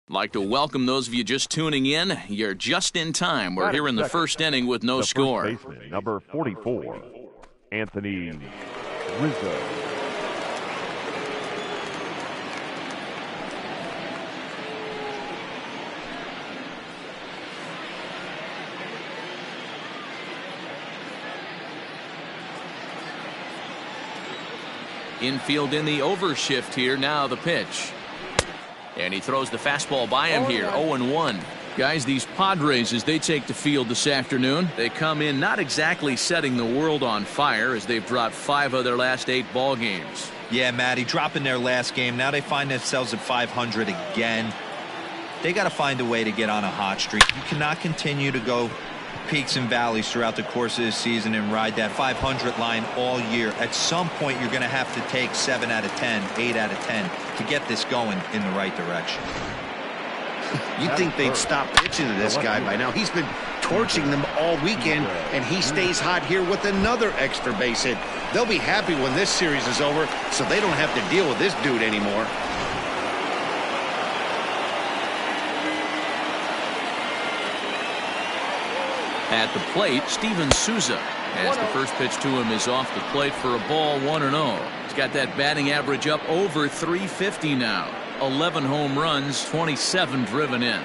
Like to welcome those of you just tuning in. You're just in time. We're here in the first inning with no score. First baseman, number 44, Anthony Rizzo. Infield in the overshift here. Now the pitch. And he throws the fastball by him here. 0-1. Guys, these Padres, as they take the field this afternoon, they come in not exactly setting the world on fire as they've dropped 5 of their last 8 ball games. Yeah, Matty, dropping their last game. Now they find themselves at 500 again. They got to find a way to get on a hot streak. You cannot continue to go peaks and valleys throughout the course of the season and ride that 500 line all year. At some point, you're going to have to take 7 out of 10, 8 out of 10 to get this going in the right direction. You'd think they'd stop pitching to this guy by now. He's been torching them all weekend, and he stays hot here with another extra base hit. They'll be happy when this series is over, so they don't have to deal with this dude anymore. At the plate, Steven Souza, as the first pitch to him is off the plate for a ball, 1-0. He's got that batting average up over 350 now. 11 home runs, 27 driven in.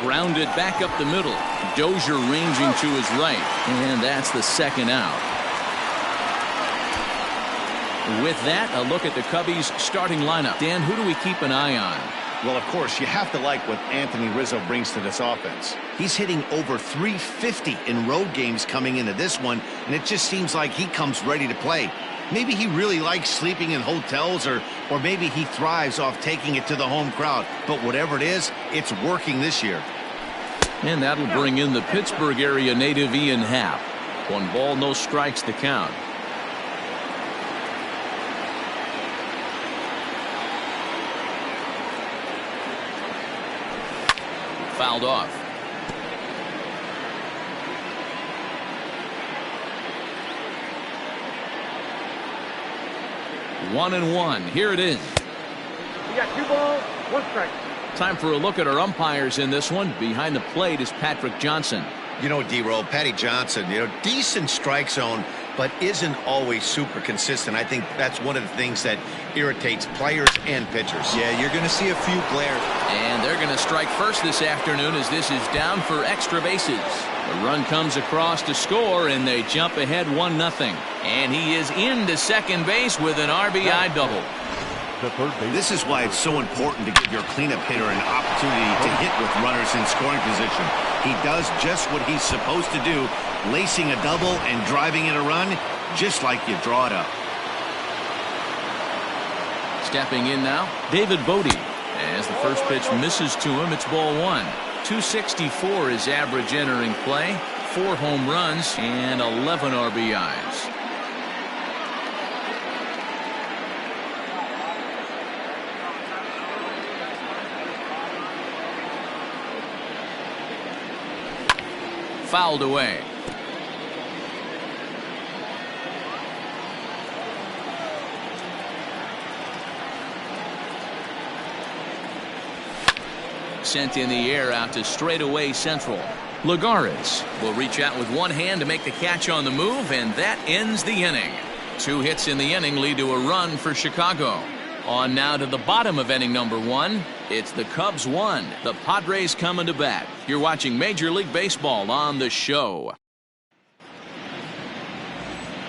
Grounded back up the middle. Dozier ranging to his right, and that's the second out. With that, a look at the Cubbies' starting lineup. Dan, who do we keep an eye on? Well, of course, you have to like what Anthony Rizzo brings to this offense. He's hitting over 350 in road games coming into this one, and it just seems like he comes ready to play. Maybe he really likes sleeping in hotels, or maybe he thrives off taking it to the home crowd. But whatever it is, it's working this year. And that'll bring in the Pittsburgh area native Ian Happ. 1 ball, no strikes to count. Fouled off. One and one. Here it is. We got 2 balls, 1 strike. Time for a look at our umpires in this one. Behind the plate is Patrick Johnson. You know, D-Roll, Patty Johnson, decent strike zone, but isn't always super consistent. I think that's one of the things that irritates players and pitchers. Yeah, you're going to see a few glares. And they're going to strike first this afternoon as this is down for extra bases. The run comes across to score, and they jump ahead 1-0. And he is into second base with an RBI double. This is why it's so important to give your cleanup hitter an opportunity to hit with runners in scoring position. He does just what he's supposed to do, lacing a double and driving in a run, just like you draw it up. Stepping in now, David Bodie. As the first pitch misses to him, it's ball 1. 264 is average entering play, 4 home runs, and 11 RBIs. Fouled away. Sent in the air out to straightaway central. Lagares will reach out with one hand to make the catch on the move, and that ends the inning. 2 hits in the inning lead to a run for Chicago. On now to the bottom of inning number 1. It's the Cubs 1. The Padres coming to bat. You're watching Major League Baseball on the show.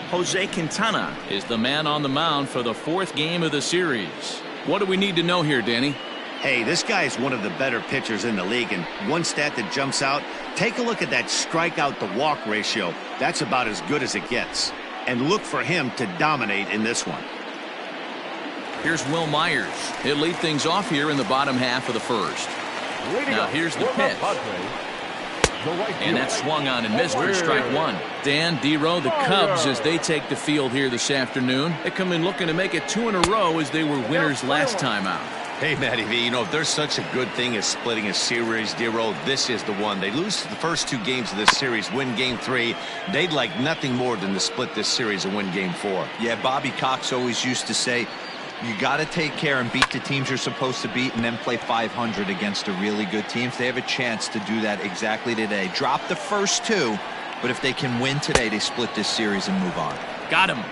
Jose Quintana is the man on the mound for the 4th game of the series. What do we need to know here, Danny? Hey, this guy is one of the better pitchers in the league, and one stat that jumps out, take a look at that strikeout to walk ratio. That's about as good as it gets. And look for him to dominate in this one. Here's Will Myers. He'll lead things off here in the bottom half of the first. Now here's the pitch. And that swung on and missed for strike 1. Dan, D-Row, the Cubs, as they take the field here this afternoon, they come in looking to make it 2 in a row as they were winners last time out. Hey, Matty V, you know, if there's such a good thing as splitting a series, Dero, this is the one. They lose the first 2 games of this series, win Game 3. They'd like nothing more than to split this series and win Game 4. Yeah, Bobby Cox always used to say, you got to take care and beat the teams you're supposed to beat and then play 500 against the really good teams. They have a chance to do that exactly today. Drop the first 2, but if they can win today, they split this series and move on. Got him.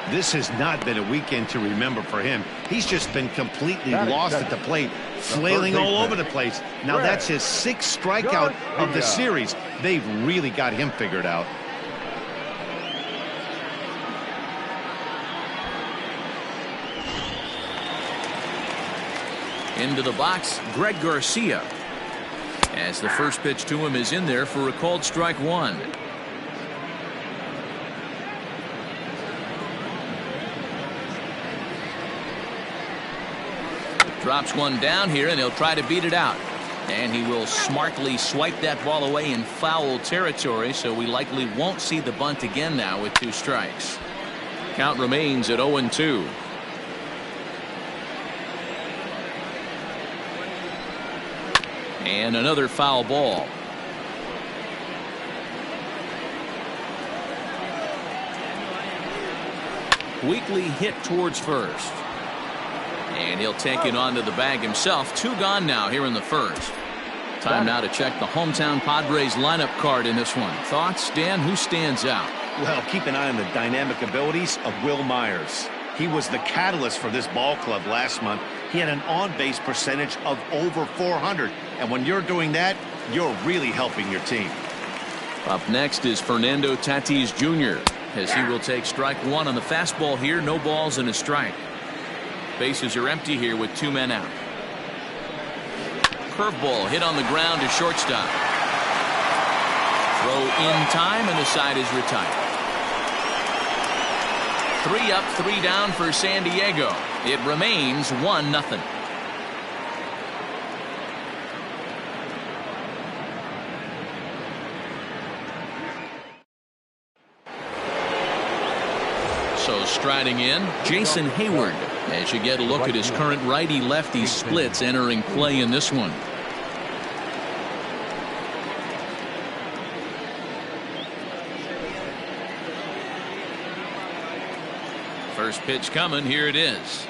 This has not been a weekend to remember for him. He's just been completely lost at the plate, flailing all over the place. Now that's his 6th strikeout of the series. They've really got him figured out. Into the box, Greg Garcia. As the first pitch to him is in there for a called strike 1. Drops one down here, and he'll try to beat it out. And he will smartly swipe that ball away in foul territory, so we likely won't see the bunt again now with 2 strikes. Count remains at 0-2. And another foul ball. Weekly hit towards first. And he'll take it onto the bag himself. 2 gone now here in the first. Time now to check the hometown Padres lineup card in this one. Thoughts, Dan? Who stands out? Well, keep an eye on the dynamic abilities of Will Myers. He was the catalyst for this ball club last month. He had an on-base percentage of over 400. And when you're doing that, you're really helping your team. Up next is Fernando Tatis Jr. as he will take strike 1 on the fastball here. No balls and a strike. Bases are empty here with 2 men out. Curveball hit on the ground to shortstop. Throw in time, and the side is retired. 3 up, 3 down for San Diego. It remains 1-0. So striding in, Jason Hayward. As you get a look at his current righty-lefty splits entering play in this one. First pitch coming. Here it is.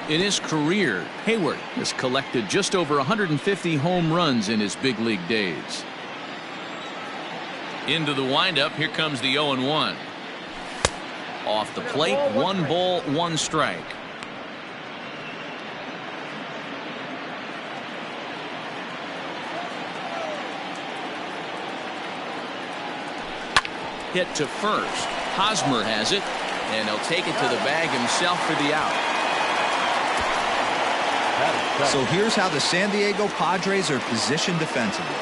In his career, Hayward has collected just over 150 home runs in his big league days. Into the windup. Here comes the 0-1. Off the plate, 1 ball, 1 strike. Hit to first. Hosmer has it, and he'll take it to the bag himself for the out. So here's how the San Diego Padres are positioned defensively.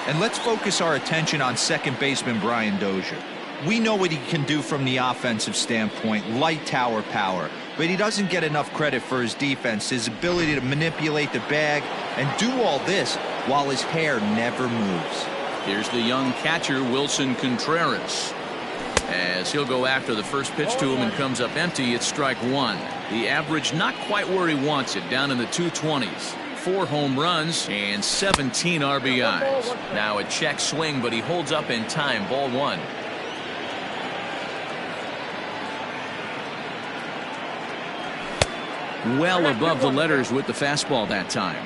And let's focus our attention on second baseman Brian Dozier. We know what he can do from the offensive standpoint, light tower power, but he doesn't get enough credit for his defense, his ability to manipulate the bag and do all this while his hair never moves. Here's the young catcher Wilson Contreras. As he'll go after the first pitch to him and comes up empty. It's strike 1. The average not quite where he wants it, down in the 220s. 4 home runs and 17 RBIs. Now a check swing, but he holds up in time. Ball 1. Well above the letters with the fastball that time.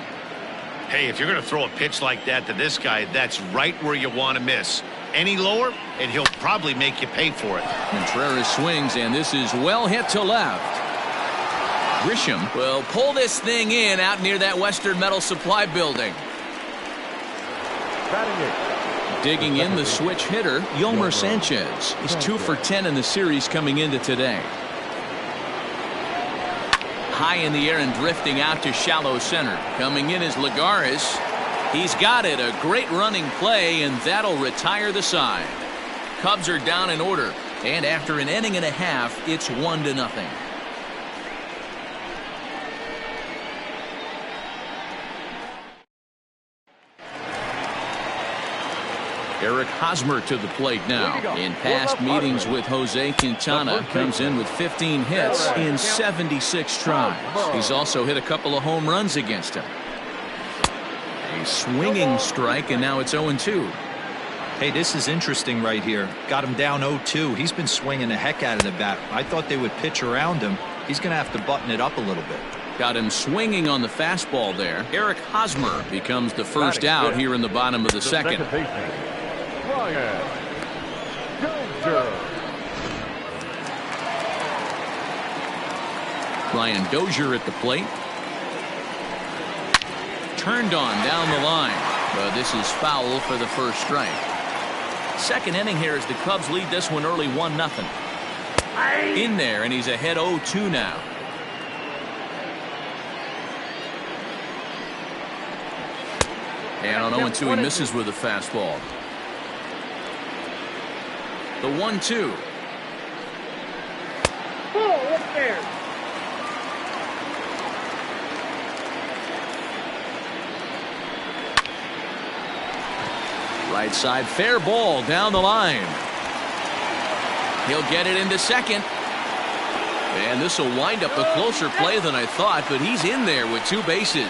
Hey, if you're going to throw a pitch like that to this guy, that's right where you want to miss. Any lower, and he'll probably make you pay for it. Contreras swings, and this is well hit to left. Grisham will pull this thing in out near that Western Metal Supply building. Digging in the switch hitter, Yomer Sanchez. He's 2 for 10 in the series coming into today. High in the air and drifting out to shallow center. Coming in is Lagares. He's got it. A great running play, and that'll retire the side. Cubs are down in order, and after an inning and a half, it's 1-0. Eric Hosmer to the plate now. In past meetings with Jose Quintana, comes in with 15 hits in 76 tries. He's also hit a couple of home runs against him. A swinging strike, and now it's 0-2. Hey, this is interesting right here. Got him down 0-2. He's been swinging the heck out of the bat. I thought they would pitch around him. He's going to have to button it up a little bit. Got him swinging on the fastball there. Eric Hosmer becomes the first out here in the bottom of the second. Brian Dozier at the plate. Turned on down the line, but this is foul for the first strike. Second inning here as the Cubs lead this one early 1-0. In there, and he's ahead 0-2 now. And on 0-2 he misses with a fastball. The 1-2. Up there. Right side, fair ball down the line. He'll get it into second. And this will wind up a closer play than I thought, but he's in there with 2 bases.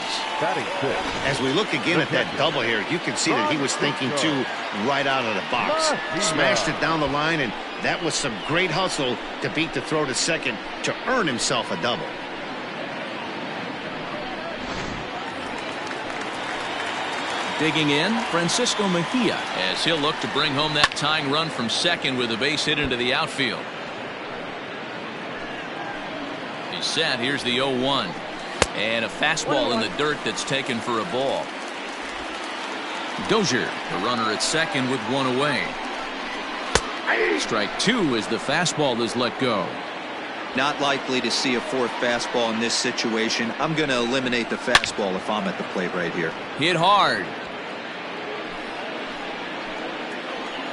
As we look again at that double here, you can see that he was thinking too right out of the box. Smashed it down the line, and that was some great hustle to beat the throw to second to earn himself a double. Digging in, Francisco Mejia, as he'll look to bring home that tying run from second with a base hit into the outfield. He's set. Here's the 0-1. And a fastball in the dirt that's taken for a ball. Dozier, the runner at second with 1 away. Strike 2 as the fastball is let go. Not likely to see a fourth fastball in this situation. I'm going to eliminate the fastball if I'm at the plate right here. Hit hard.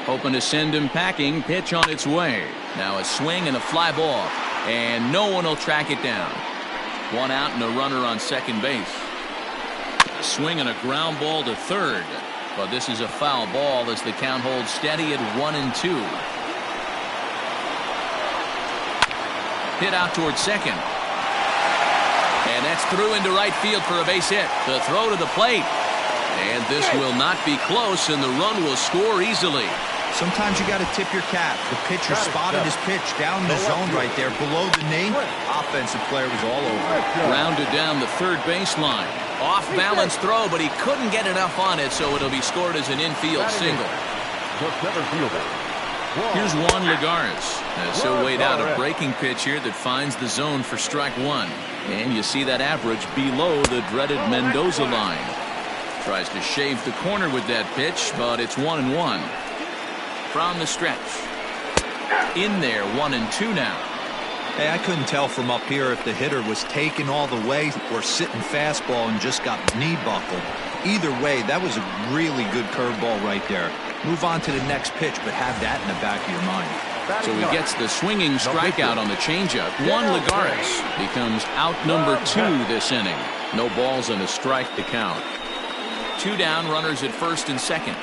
Hoping to send him packing. Pitch on its way. Now a swing and a fly ball. And no one will track it down. 1 out and a runner on second base. A swing and a ground ball to third. But this is a foul ball as the count holds steady at 1-2. Hit out towards second. And that's through into right field for a base hit. The throw to the plate. And this will not be close, and the run will score easily. Sometimes you got to tip your cap. The pitcher spotted his pitch down in the zone right there below the knee. Offensive player was all over it. Rounded down the third baseline. Off balance throw, but he couldn't get enough on it, so it'll be scored as an infield single. Here's Juan Lagares, as he'll wait out a breaking pitch here that finds the zone for strike 1. And you see that average below the dreaded Mendoza line. Tries to shave the corner with that pitch, but it's 1-1. From the stretch. In there, 1-2 now. Hey, I couldn't tell from up here if the hitter was taken all the way or sitting fastball and just got knee buckled. Either way, that was a really good curveball right there. Move on to the next pitch, but have that in the back of your mind. So he gets the swinging strikeout on the changeup. Juan Lagares becomes out number 2 this inning. No balls and a strike to count. 2 down, runners at first and second.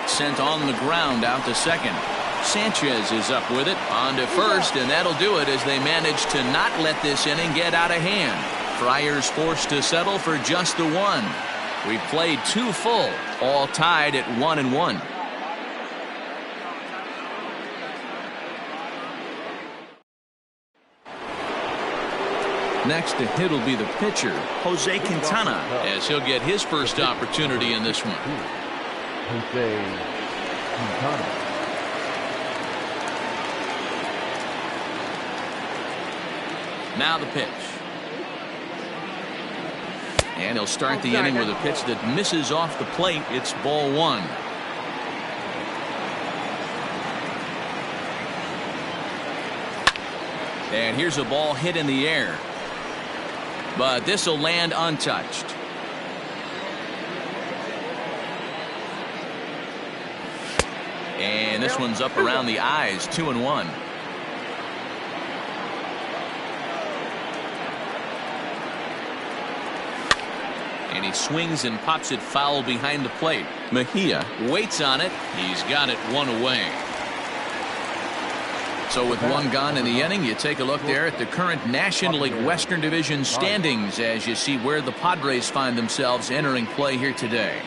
Sent on the ground out to second. Sanchez is up with it on to first, and that'll do it as they manage to not let this inning get out of hand. Friars forced to settle for just the 1. We've played 2 full, all tied at 1-1. Next to hit will be the pitcher, Jose Quintana, as he'll get his first opportunity in this one. Jose Quintana. Now the pitch. And he'll start the inning with a pitch that misses off the plate. It's ball 1. And here's a ball hit in the air. But this will land untouched. And this one's up around the eyes, 2-1. And he swings and pops it foul behind the plate. Mejia waits on it. He's got it one away. So with one gone in the inning, you take a look there at the current National League Western Division standings as you see where the Padres find themselves entering play here today.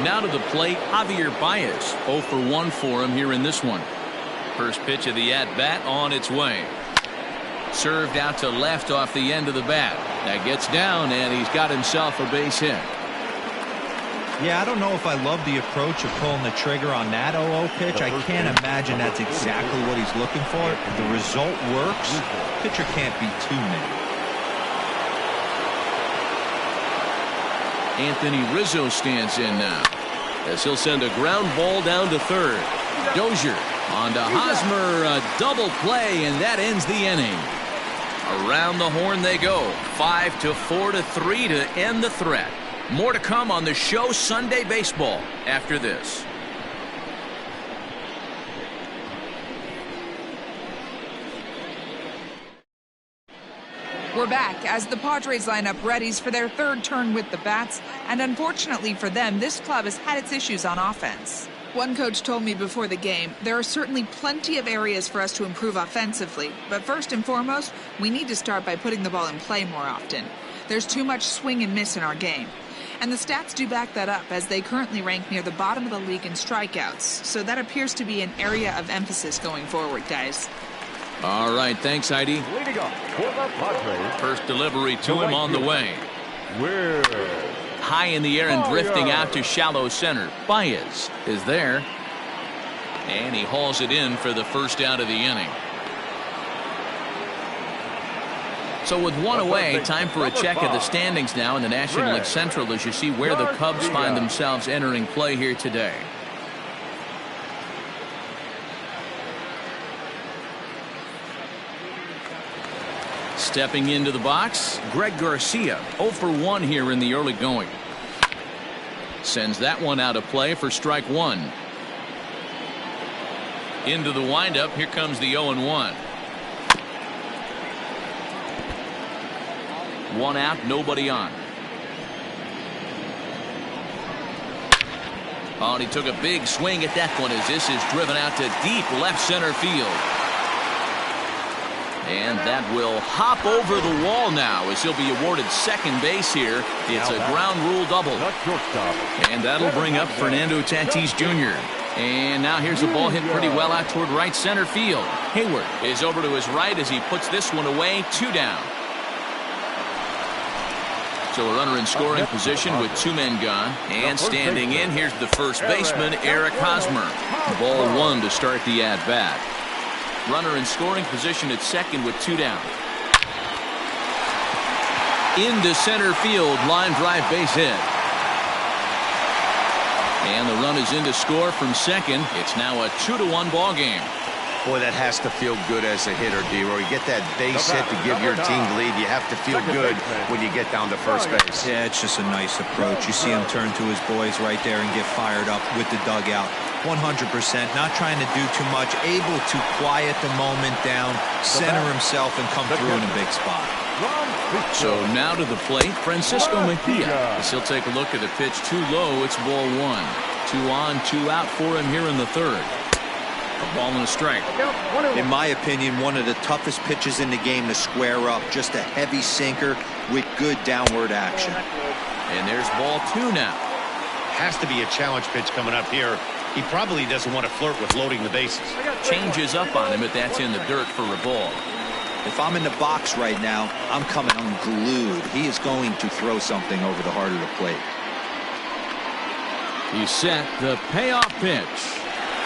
Now to the plate, Javier Baez. 0 for 1 for him here in this one. First pitch of the at-bat on its way. Served out to left off the end of the bat. That gets down, and he's got himself a base hit. Yeah, I don't know if I love the approach of pulling the trigger on that 0-0 pitch. I can't imagine that's exactly what he's looking for. If the result works, pitcher can't be too mad. Anthony Rizzo stands in now as he'll send a ground ball down to third. Dozier on to Hosmer, a double play, and that ends the inning. Around the horn they go. 5-4-3 to end the threat. More to come on the show Sunday Baseball after this. We're back as the Padres line up readies for their third turn with the bats, and unfortunately for them, this club has had its issues on offense. One coach told me before the game, there are certainly plenty of areas for us to improve offensively, but first and foremost, we need to start by putting the ball in play more often. There's too much swing and miss in our game. And the stats do back that up, as they currently rank near the bottom of the league in strikeouts, so that appears to be an area of emphasis going forward, guys. All right, thanks, Heidi. Leading off for the Padres. First delivery to him on the way. We're High in the air and drifting out to shallow center. Baez is there. And he hauls it in for the first out of the inning. So with one away, time for a check of the standings now in the National League Central as you see where the Cubs find themselves entering play here today. Stepping into the box, Greg Garcia. 0 for 1 here in the early going. Sends that one out of play for strike one. Into the windup, here comes the 0-1. One out, nobody on. Oh, and he took a big swing at that one as this is driven out to deep left center field. And that will hop over the wall now as he'll be awarded second base here. It's a ground rule double. And that'll bring up Fernando Tatis Jr. And now here's a ball hit pretty well out toward right center field. Hayward is over to his right as he puts this one away. 2 down. So a runner in scoring position with 2 men gone. And standing in, here's the first baseman, Eric Hosmer. Ball 1 to start the at-bat. Runner in scoring position at second with 2 down. Into center field, line drive base hit. And the run is in to score from second. It's now a 2-1 ball game. Boy, that has to feel good as a hitter, D-Roy. You get that base hit to give your team the lead. You have to feel good when you get down to first base. Yeah, it's just a nice approach. You see him turn to his boys right there and get fired up with the dugout. 100%, not trying to do too much, able to quiet the moment down, center himself, and come through in a big spot. So now to the plate, Francisco Mejia. As he'll take a look at the pitch too low. It's ball 1. 2 on, 2 out for him here in the third. A ball and a strike. In my opinion, one of the toughest pitches in the game to square up. Just a heavy sinker with good downward action. And there's ball 2 now. Has to be a challenge pitch coming up here. He probably doesn't want to flirt with loading the bases. Changes up on him, but that's in the dirt for a ball. If I'm in the box right now, I'm coming unglued. He is going to throw something over the heart of the plate. He's set. The payoff pitch.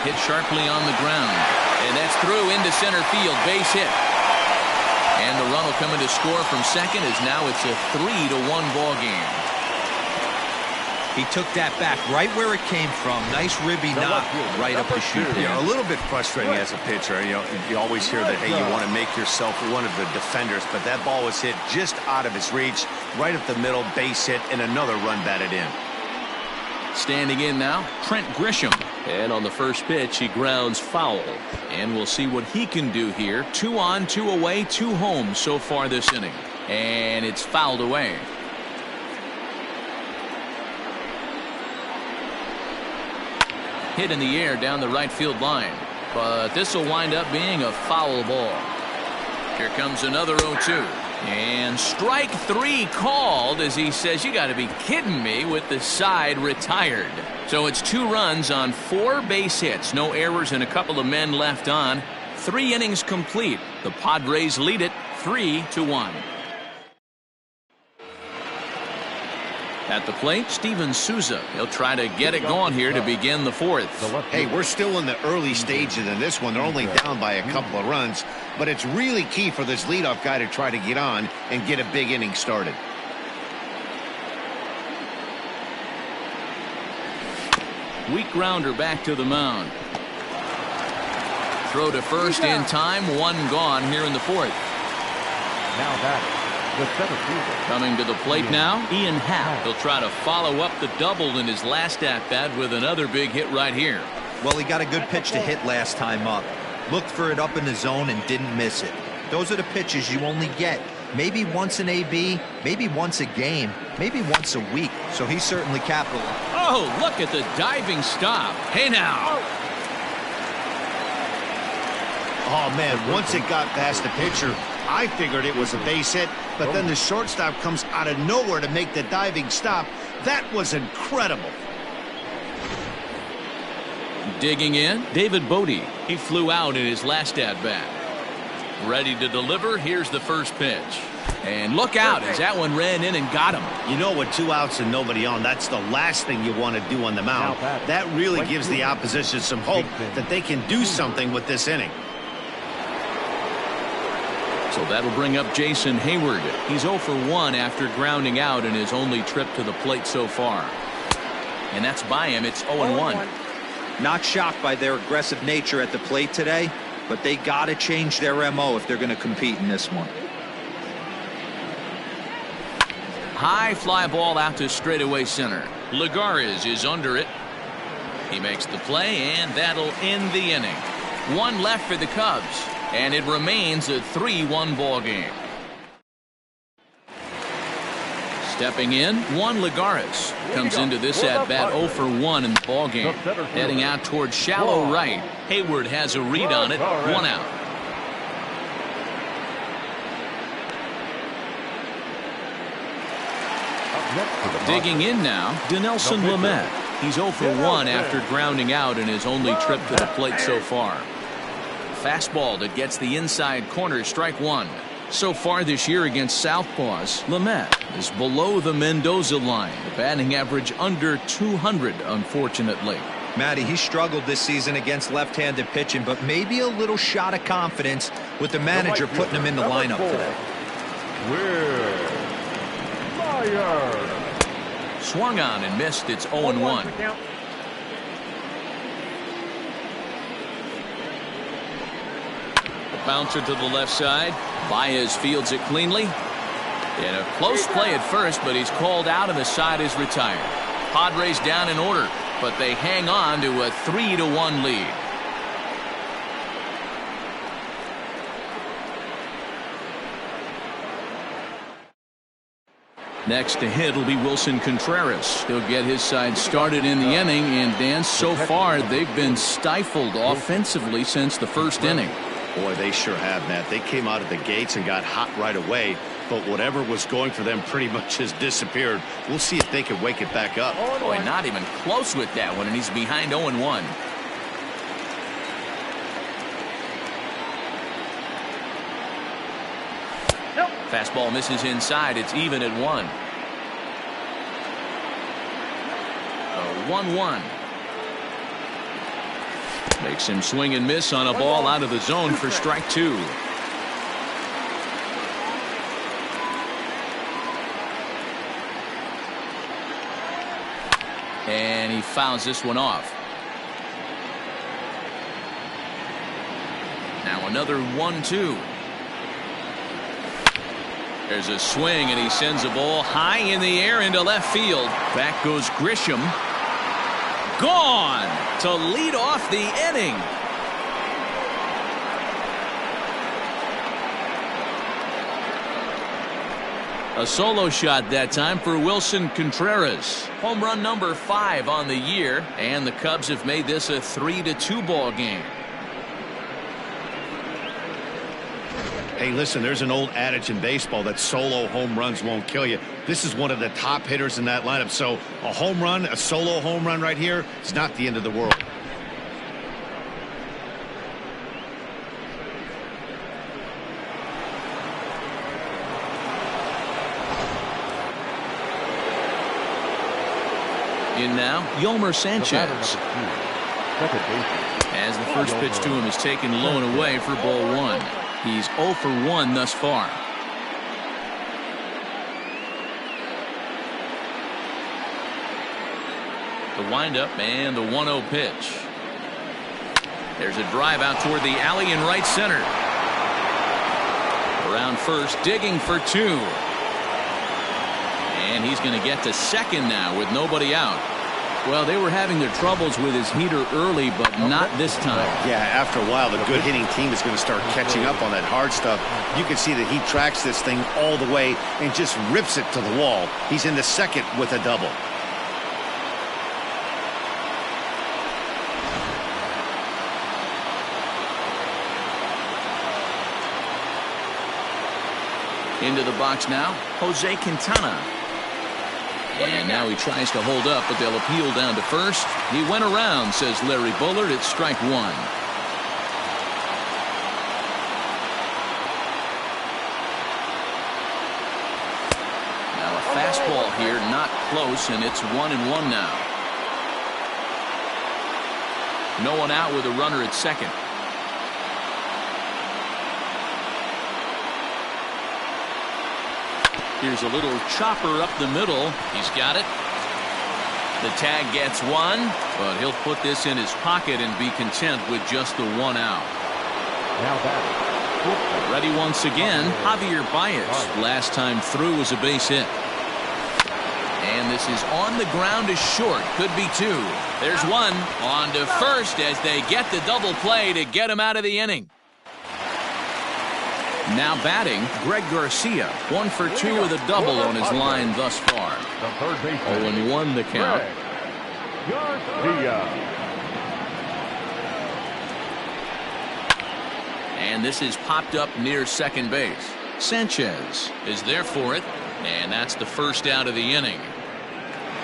Hit sharply on the ground. And that's through into center field. Base hit. And the run will come in to score from second as now it's a 3-1 ball game. He took that back right where it came from. Nice ribby knock right up the chute. Yeah, a little bit frustrating as a pitcher. You always hear that, hey, you want to make yourself one of the defenders, but that ball was hit just out of his reach, right up the middle, base hit, and another run batted in. Standing in now, Trent Grisham. And on the first pitch, he grounds foul. And we'll see what he can do here. 2 on, 2 away, 2 home so far this inning. And it's fouled away. Hit in the air down the right field line. But this will wind up being a foul ball. Here comes another 0-2. And strike 3 called as he says, you got to be kidding me, with the side retired. So it's 2 runs on 4 base hits. No errors and a couple of men left on. 3 innings complete. The Padres lead it 3-1. At the plate, Steven Souza. He'll try to get it going here to begin the 4th. Hey, we're still in the early stages in this one. They're only down by a couple of runs, but it's really key for this leadoff guy to try to get on and get a big inning started. Weak grounder back to the mound. Throw to first in time. 1 gone here in the 4th. Now batting, the center fielder. Coming to the plate now, Ian Happ. He'll try to follow up the double in his last at-bat with another big hit right here. Well, he got a good pitch to hit last time up. Looked for it up in the zone and didn't miss it. Those are the pitches you only get maybe once an AB, maybe once a game, maybe once a week. So he certainly capitalized. Oh, look at the diving stop. Hey now. Oh, man, once it got past the pitcher, I figured it was a base hit, but then the shortstop comes out of nowhere to make the diving stop. That was incredible. Digging in, David Bodie. He flew out in his last at-bat. Ready to deliver. Here's the first pitch. And look out as that one ran in and got him. You know, with 2 outs and nobody on, that's the last thing you want to do on the mound. That really gives the opposition some hope that they can do something with this inning. So that'll bring up Jason Hayward. He's 0 for 1 after grounding out in his only trip to the plate so far. And that's by him. It's 0-1. Not shocked by their aggressive nature at the plate today, but they got to change their MO if they're going to compete in this one. High fly ball out to straightaway center. Lagares is under it. He makes the play, and that'll end the inning. 1 left for the Cubs, and it remains a 3-1 ball game. Stepping in, Juan Lagares comes into this at-bat 0 for 1 in the ball game. Heading out towards shallow right. Hayward has a read on it. 1 out. Digging in now, Dinelson Lamet. He's 0 for 1 after grounding out in his only trip to the plate so far. Fastball that gets the inside corner, strike 1. So far this year against Southpaws, Lamet is below the Mendoza line. The batting average under 200, unfortunately. Matty, he struggled this season against left-handed pitching, but maybe a little shot of confidence with the manager putting him in the lineup today. Swung on and missed. It's 0-1. Bouncer to the left side. Baez fields it cleanly. In a close play at first, but he's called out and the side is retired. Padres down in order, but they hang on to a 3-1 lead. Next to hit will be Wilson Contreras. He'll get his side started in the inning, and Dan, so far they've been stifled offensively since the first inning. Boy, they sure have, Matt. They came out of the gates and got hot right away, but whatever was going for them pretty much has disappeared. We'll see if they can wake it back up. Boy, not even close with that one, and he's behind 0-1. Fastball misses inside. It's even at 1. A 1-1. Makes him swing and miss on a ball out of the zone for strike 2. And he fouls this one off. Now another 1-2. There's a swing, and he sends a ball high in the air into left field. Back goes Grisham. Gone to lead off the inning. A solo shot that time for Wilson Contreras. Home run number 5 on the year, and the Cubs have made this a 3-2 ball game. Hey, listen, there's an old adage in baseball that solo home runs won't kill you. This is one of the top hitters in that lineup. So a home run, a solo home run right here, is not the end of the world. In now, Yolmer Sanchez. As the first pitch to him is taken low and away for ball 1. He's 0 for 1 thus far. The windup and the 1-0 pitch. There's a drive out toward the alley in right center. Around first, digging for 2. And he's going to get to second now with nobody out. Well, they were having their troubles with his heater early, but not this time. Yeah, after a while, the good hitting team is going to start catching up on that hard stuff. You can see that he tracks this thing all the way and just rips it to the wall. He's in the second with a double. Into the box now, Jose Quintana. And now he tries to hold up, but they'll appeal down to first. He went around, says Larry Bullard. It's strike 1. Now a fastball here, not close, and it's 1-1 now. No one out with a runner at second. Here's a little chopper up the middle. He's got it. The tag gets 1, but he'll put this in his pocket and be content with just the 1 out. Now batting. Ready once again, Javier Baez. Last time through was a base hit. And this is on the ground is short. Could be 2. There's 1. On to first as they get the double play to get him out of the inning. Now batting, Greg Garcia. 1 for 2 with a double on his line thus far. 0-1 the count. And this is popped up near second base. Sanchez is there for it, and that's the first out of the inning.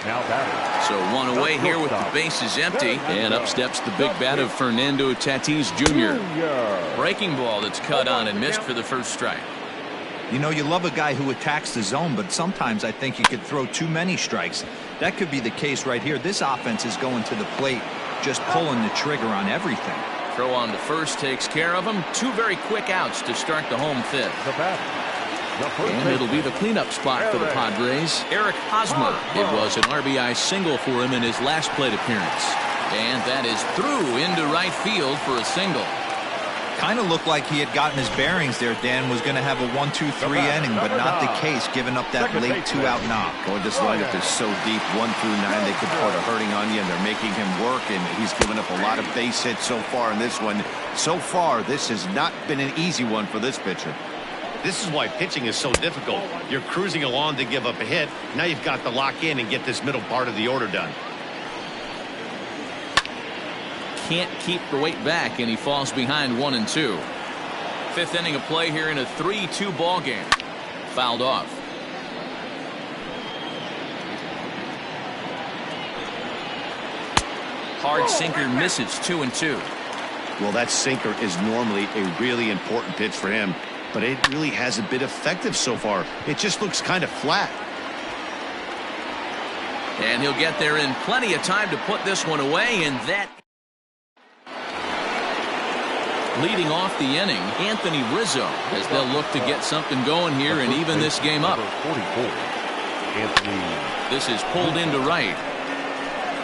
Now batting. So 1 away here with the bases empty, and up steps the big bat of Fernando Tatis Jr. Breaking ball that's cut on and missed for the first strike. You know, you love a guy who attacks the zone, but sometimes I think you could throw too many strikes. That could be the case right here. This offense is going to the plate, just pulling the trigger on everything. Throw on to first takes care of him. 2 very quick outs to start the home 5th. And it'll be the cleanup spot for the Padres. Eric Hosmer. It was an RBI single for him in his last plate appearance. And that is through into right field for a single. Kind of looked like he had gotten his bearings there. Dan was going to have a 1-2-3 inning, but not the case, giving up that late 2-out knock. Boy, this lineup is so deep, 1 through 9, they could put a hurting on you, and they're making him work, and he's given up a lot of base hits so far in this one. So far, this has not been an easy one for this pitcher. This is why pitching is so difficult. You're cruising along to give up a hit. Now you've got to lock in and get this middle part of the order done. Can't keep the weight back, and he falls behind 1-2. 5th inning of play here in a 3-2 ball game. Fouled off. Hard sinker misses 2-2. Well, that sinker is normally a really important pitch for him, but it really hasn't been effective so far. It just looks kind of flat. And he'll get there in plenty of time to put this one away, and that leading off the inning, Anthony Rizzo, as they'll look to get something going here and even this game up. This is pulled into right.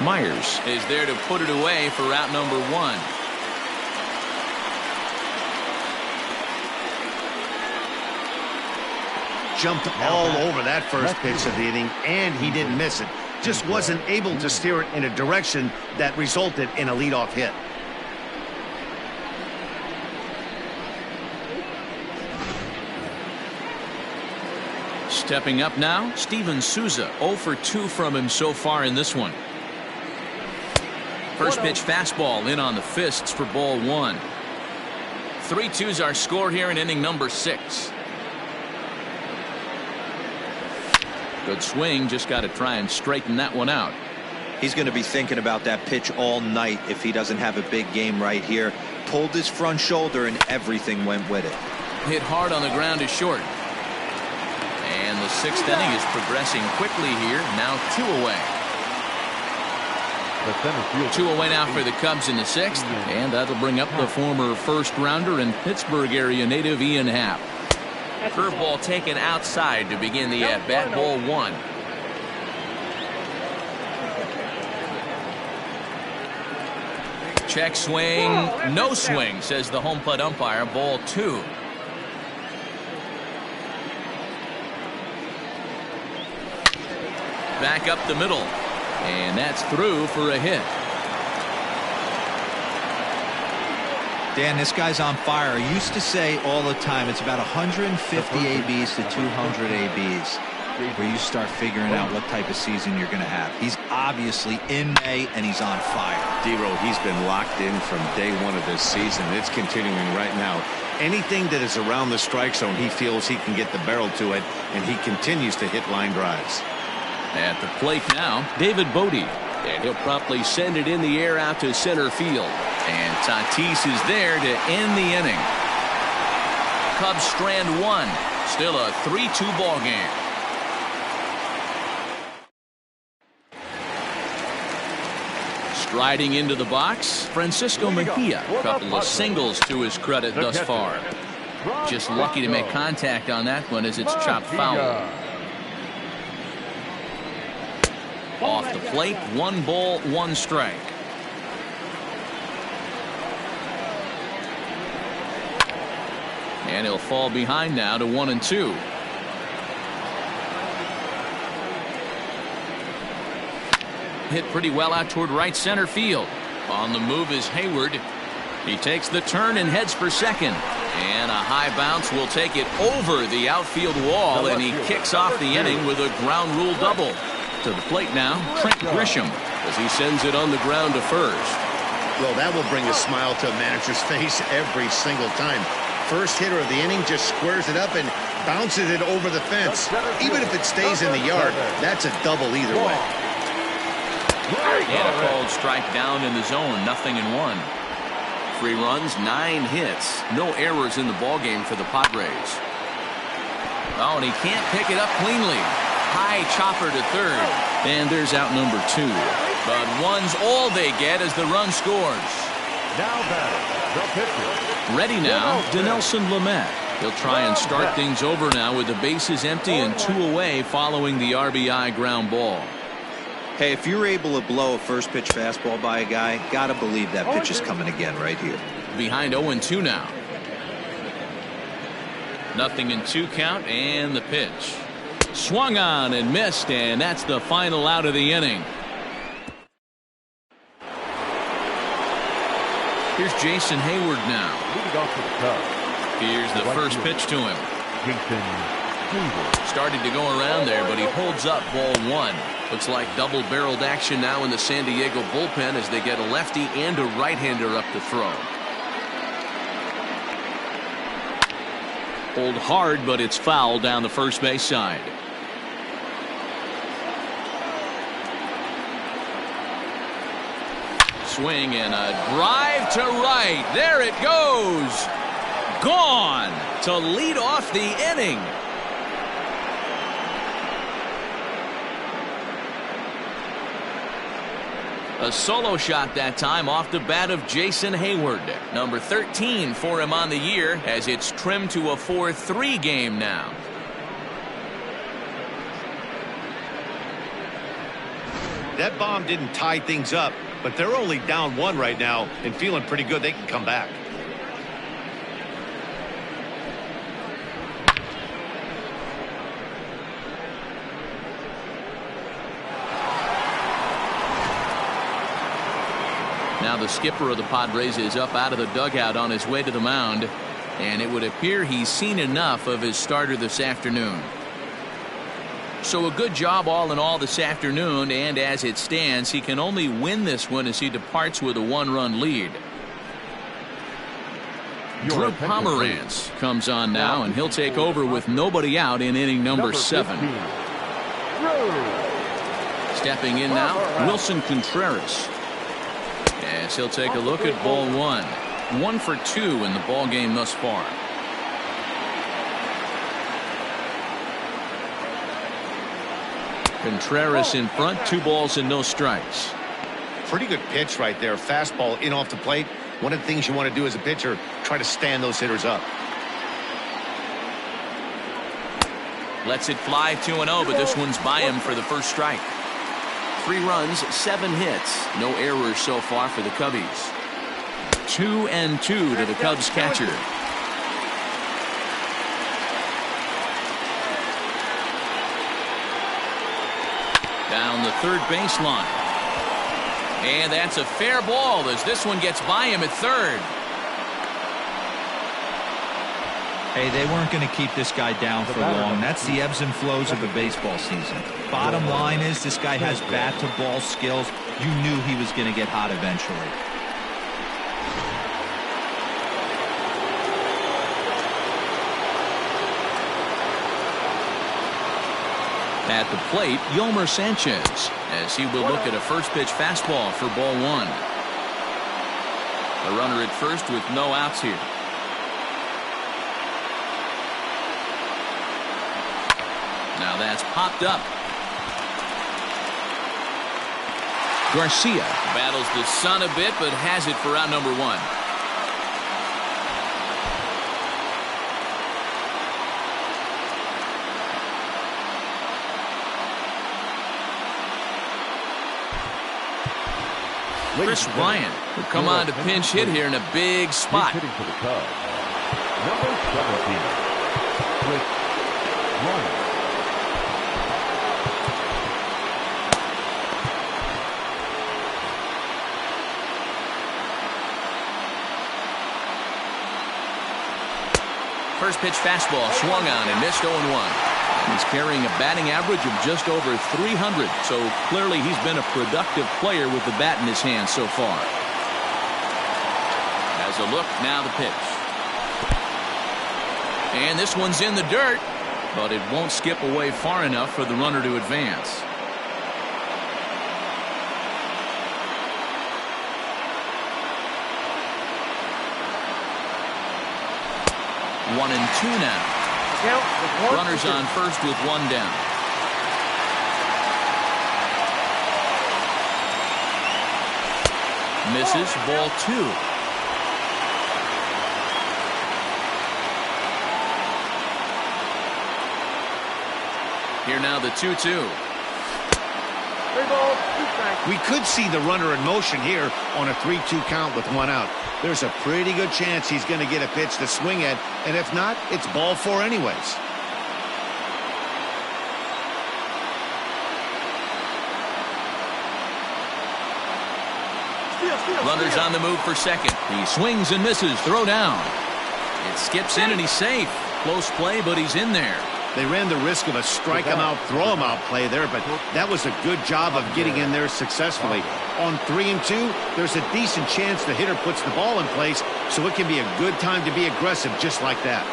Myers is there to put it away for out number 1. Jumped all over that first pitch of the inning, and he didn't miss it. Just wasn't able to steer it in a direction that resulted in a leadoff hit. Stepping up now, Steven Souza. 0 for 2 from him so far in this one. First pitch fastball in on the fists for ball 1. 3-2's our score here in inning number 6. Good swing, just got to try and straighten that one out. He's going to be thinking about that pitch all night if he doesn't have a big game right here. Pulled his front shoulder and everything went with it. Hit hard on the ground is short. And the 6th inning is progressing quickly here. Now 2 away. 2 away now for the Cubs in the 6th. And that'll bring up the former first rounder and Pittsburgh area native Ian Happ. Curveball taken outside to begin the at-bat. Ball 1. Check swing, no swing, says the home plate umpire. Ball 2. Back up the middle, and that's through for a hit. Dan, this guy's on fire. I used to say all the time it's about 150 ABs to 200 ABs where you start figuring out what type of season you're going to have. He's obviously in May, and he's on fire. D-Row, he's been locked in from day 1 of this season. It's continuing right now. Anything that is around the strike zone, he feels he can get the barrel to it, and he continues to hit line drives. At the plate now, David Bodie. And he'll promptly send it in the air out to center field. And Tatis is there to end the inning. Cubs strand 1. Still a 3-2 ball game. Striding into the box, Francisco Mejia. A couple of singles to his credit thus far. Just lucky to make contact on that one as it's chopped foul. Off the plate, 1 ball, 1 strike. And he'll fall behind now to 1-2. Hit pretty well out toward right center field. On the move is Hayward. He takes the turn and heads for second. And a high bounce will take it over the outfield wall, and he kicks off the inning with a ground rule double. To the plate now, Trent Grisham, as he sends it on the ground to first. Well, that will bring a smile to a manager's face every single time. First hitter of the inning just squares it up and bounces it over the fence. Even if it stays in the yard, that's a double either way. And a called strike down in the zone, 0-1. 3 runs, 9 hits, no errors in the ballgame for the Padres. Oh, and he can't pick it up cleanly. High chopper to third, and there's out number 2. But 1's all they get as the run scores. Now batting, the pitcher. Ready now, Dinelson Lamet. He'll try and start things over now with the bases empty and 2 away following the RBI ground ball. Hey, if you're able to blow a first pitch fastball by a guy, gotta believe that pitch is coming again right here. Behind 0-2 now. 0-2 count, and the pitch. Swung on and missed, and that's the final out of the inning. Here's Jason Hayward now. Here's the first pitch to him. Started to go around there, but he holds up ball 1. Looks like double-barreled action now in the San Diego bullpen as they get a lefty and a right-hander up to throw. Hold hard, but it's foul down the first base side. Swing and a drive to right. There it goes. Gone to lead off the inning. A solo shot that time off the bat of Jason Hayward. Number 13 for him on the year as it's trimmed to a 4-3 game now. That bomb didn't tie things up, but they're only down 1 right now and feeling pretty good they can come back. Now the skipper of the Padres is up out of the dugout on his way to the mound, and it would appear he's seen enough of his starter this afternoon. So a good job all in all this afternoon, and as it stands, he can only win this one as he departs with a 1-run lead. Drew Pomerantz comes on now, and he'll take over with nobody out in inning number 7. Stepping in now, Wilson Contreras. As he'll take a look at ball 1. 1 for 2 in the ball game thus far. Contreras in front, 2 balls and no strikes. Pretty good pitch right there. Fastball in off the plate. One of the things you want to do as a pitcher, try to stand those hitters up. Lets it fly 2-0, but this one's by him for the first strike. 3 runs, 7 hits. No errors so far for the Cubbies. 2-2 to the Cubs catcher. Down the third baseline. And that's a fair ball as this one gets by him at third. Hey, they weren't going to keep this guy down for long. That's the ebbs and flows of a baseball season. Bottom line is this guy has bat-to-ball skills. You knew he was going to get hot eventually. At the plate, Yolmer Sanchez, as he will look at a first pitch fastball for ball 1. The runner at first with no outs here. Now that's popped up. Garcia battles the sun a bit, but has it for out number 1. Chris Ryan will come on to pinch hit here in a big spot. Hitting for the Cubs, number 17, Chris Ryan. First pitch fastball swung on and missed 0-1. He's carrying a batting average of just over 300, so clearly he's been a productive player with the bat in his hand so far. As a look, now the pitch. And this one's in the dirt, but it won't skip away far enough for the runner to advance. One and 2 now. Runners on first with 1 down. Misses, ball 2. Here now the 2-2. We could see the runner in motion here on a 3-2 count with 1 out. There's a pretty good chance he's going to get a pitch to swing at, and if not, it's ball 4 anyways. Runners on the move for second. He swings and misses. Throw down. It skips in and he's safe. Close play, but he's in there. They ran the risk of a strike him out, throw him out play there, but that was a good job of getting in there successfully. On 3 and 2, there's a decent chance the hitter puts the ball in place, so it can be a good time to be aggressive just like that.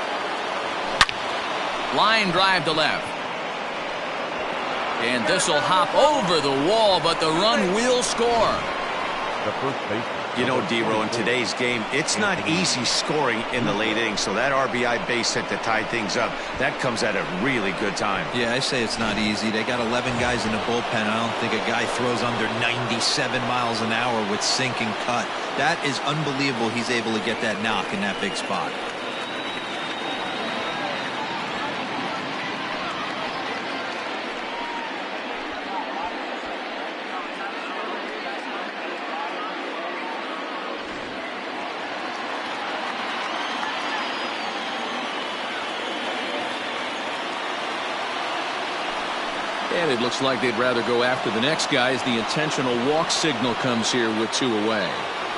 Line drive to left. And this will hop over the wall, but the run will score. The first baseman. You know, D-Row, in today's game, it's not easy scoring in the late innings, so that RBI base hit to tie things up, that comes at a really good time. Yeah, I say it's not easy. They got 11 guys in the bullpen. I don't think a guy throws under 97 miles an hour with sink and cut. That is unbelievable he's able to get that knock in that big spot. And it looks like they'd rather go after the next guy as the intentional walk signal comes here with 2 away.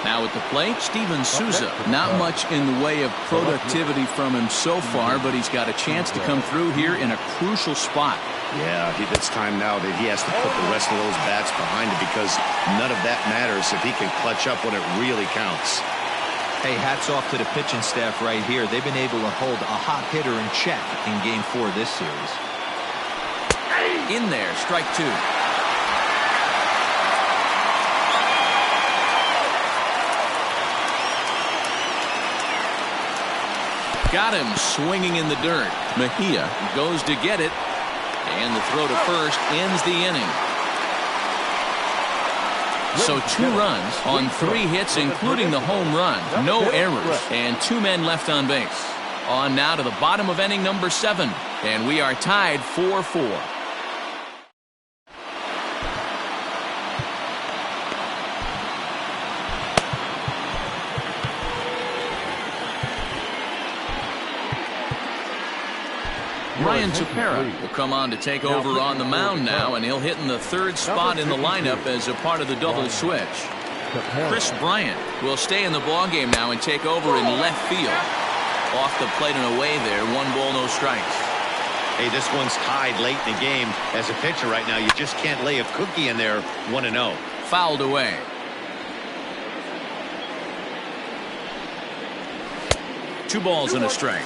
Now at the plate, Steven Souza. Not much in the way of productivity from him so far, but he's got a chance to come through here in a crucial spot. Yeah, it's time now that he has to put the rest of those bats behind it because none of that matters if he can clutch up when it really counts. Hey, hats off to the pitching staff right here. They've been able to hold a hot hitter in check in Game 4 of this series. In there, strike 2. Got him swinging in the dirt. Mejia goes to get it. And the throw to first ends the inning. So 2 runs on 3 hits, including the home run. No errors, and 2 men left on base. On now to the bottom of inning number 7. And we are tied 4-4. Ryan Tepera will come on to take over on the mound now, and he'll hit in the 3rd spot in the lineup as a part of the double switch. Chris Bryant will stay in the ballgame now and take over in left field. Off the plate and away there, 1 ball, no strikes. Hey, this one's tied late in the game. As a pitcher right now, you just can't lay a cookie in there 1-0. Fouled away. Two balls and a strike.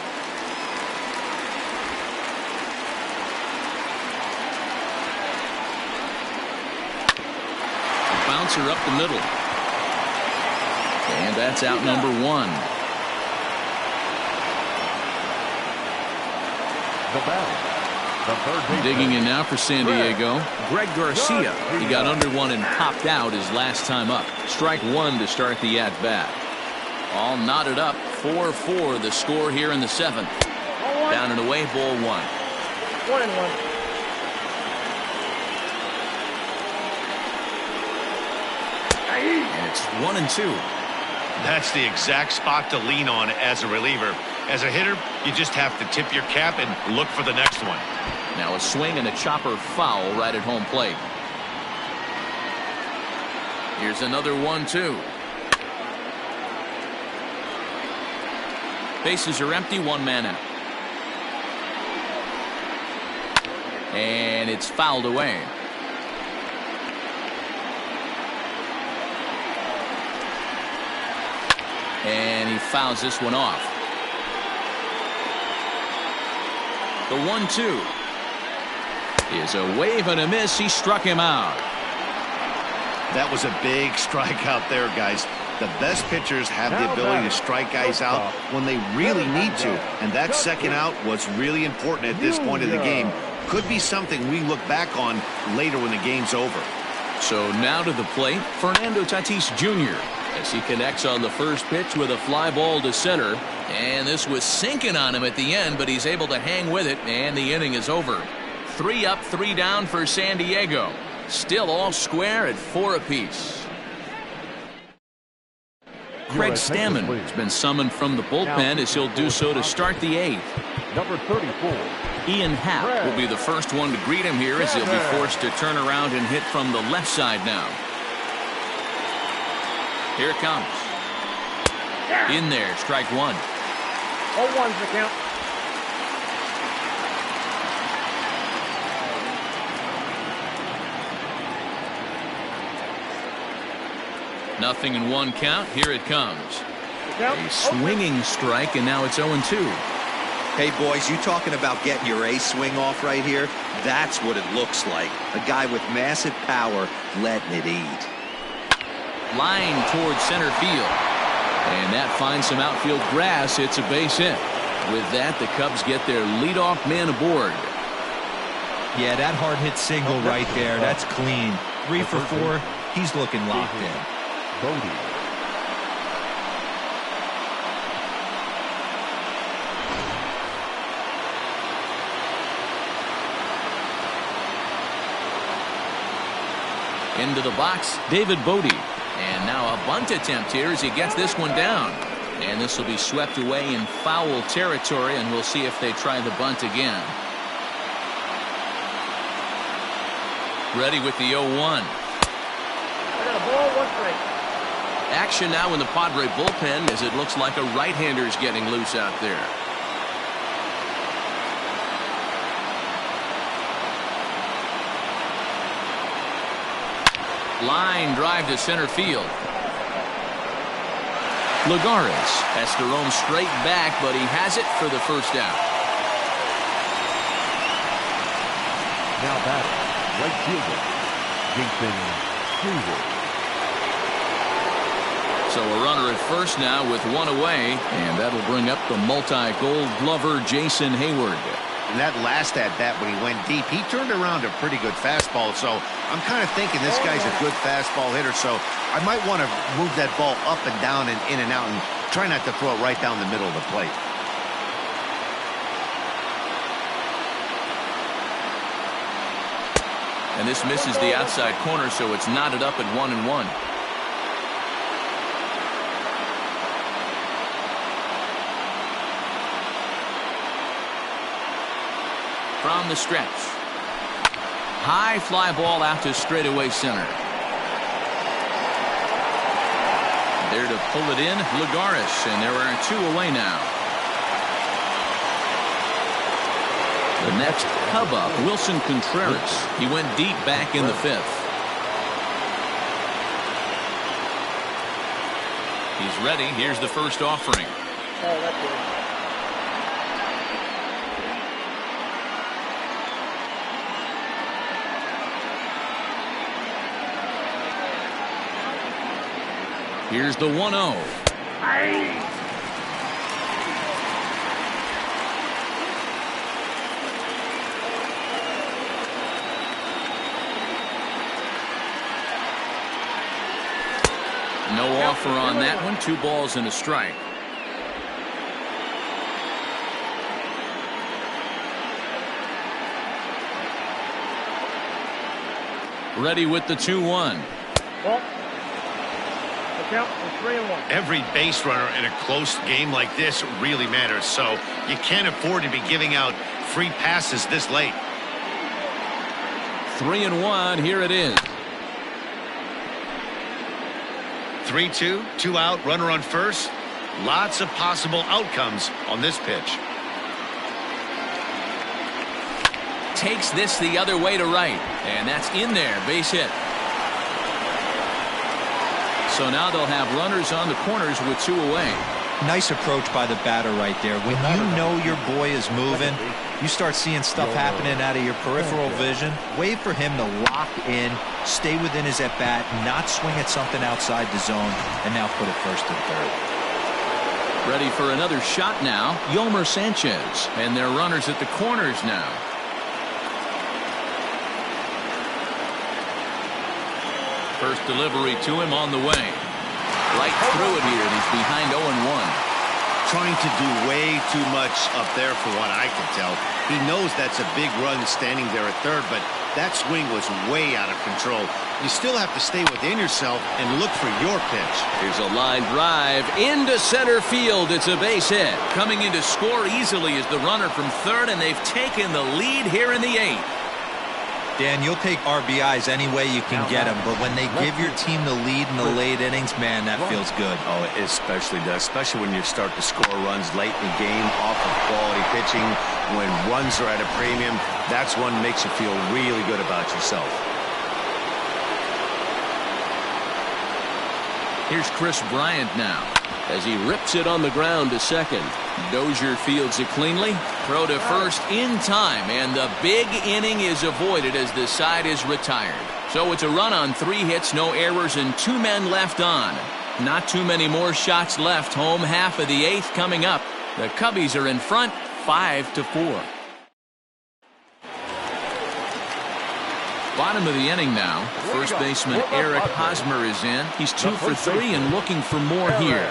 Bouncer up the middle. And that's out number 1. Digging in now for San Diego, Greg Garcia. He got under one and popped out his last time up. Strike 1 to start the at-bat. All knotted up, 4-4 the score here in the 7th. Down and away, ball 1. 1-1. And it's 1-2. That's the exact spot to lean on as a reliever. As a hitter, you just have to tip your cap and look for the next one. Now a swing and a chopper foul right at home plate. Here's another 1-2. Bases are empty, 1 man out. And it's fouled away. And he fouls this one off. The 1-2 is a wave and a miss. He struck him out. That was a big strikeout there, guys. The best pitchers have the ability to strike guys out when they really need to. And that second out was really important at this point of the game. Could be something we look back on later when the game's over. So now to the plate, Fernando Tatis Jr. as he connects on the first pitch with a fly ball to center. And this was sinking on him at the end, but he's able to hang with it, and the inning is over. 3 up, 3 down for San Diego. Still all square at 4 apiece. Craig Stammen has been summoned from the bullpen as he'll do so to start the 8th. Number 34. Ian Happ will be the first one to greet him here as he'll be forced to turn around and hit from the left side now. Here it comes. In there, strike 1. 0-1's the count. Nothing in 1 count. Here it comes. A swinging strike, and now it's 0-2. Hey, boys, you talking about getting your ace swing off right here? That's what it looks like. A guy with massive power letting it eat. Line towards center field. And that finds some outfield grass. It's a base hit. With that, the Cubs get their leadoff man aboard. Yeah, that hard hit single right there. That's clean. 3 for 4. He's looking locked in. Bodie. Into the box, David Bodie. And now a bunt attempt here as he gets this one down. And this will be swept away in foul territory, and we'll see if they try the bunt again. Ready with the 0-1. I got a ball, 1 strike. Action now in the Padre bullpen as it looks like a right-hander's getting loose out there. Line drive to center field. Lagares has to roam straight back, but he has it for the first out. Now batting, right fielder, Jason Hayward. So a runner at first now with one away, and that'll bring up the multi-gold glover Jason Hayward. And that last at-bat when he went deep, he turned around a pretty good fastball. So I'm kind of thinking this guy's a good fastball hitter. So I might want to move that ball up and down and in and out and try not to throw it right down the middle of the plate. And this misses the outside corner, so it's knotted up at 1-1. From the stretch. High fly ball out to straightaway center. There to pull it in, Lagares, and there are 2 away now. The next hub up, Wilson Contreras. He went deep back in the 5th. He's ready. Here's the first offering. Oh, that's good. Here's the 1-0. No offer on that one. 2 balls and a strike. Ready with the 2-1. Well, count is 3-1. Every base runner in a close game like this really matters, so you can't afford to be giving out free passes this late. 3-1. Here it is. 3-2, 2 out, runner on first. Lots of possible outcomes on this pitch. Takes this the other way to right, and that's in there. Base hit. So now they'll have runners on the corners with 2 away. Nice approach by the batter right there. When you know your boy is moving, you start seeing stuff happening out of your peripheral vision. Wait for him to lock in, stay within his at-bat, not swing at something outside the zone, and now put it first and third. Ready for another shot now, Yolmer Sanchez. And they're runners at the corners now. First delivery to him on the way. Right through it here, and he's behind 0-1. Trying to do way too much up there for what I can tell. He knows that's a big run standing there at third, but that swing was way out of control. You still have to stay within yourself and look for your pitch. Here's a line drive into center field. It's a base hit. Coming in to score easily is the runner from third, and they've taken the lead here in the 8th. Dan, you'll take RBIs any way you can get them, but when they give your team the lead in the late innings, man, that feels good. Oh, it especially does, especially when you start to score runs late in the game off of quality pitching. When runs are at a premium, that's one that makes you feel really good about yourself. Here's Chris Bryant now as he rips it on the ground to second. Dozier fields it cleanly. Throw to first in time, and the big inning is avoided as the side is retired. So it's a run on 3 hits, no errors, and 2 men left on. Not too many more shots left. Home half of the 8th coming up. The Cubbies are in front 5-4. Bottom of the inning now. First baseman Eric Hosmer is in. He's 2 for 3 and looking for more here.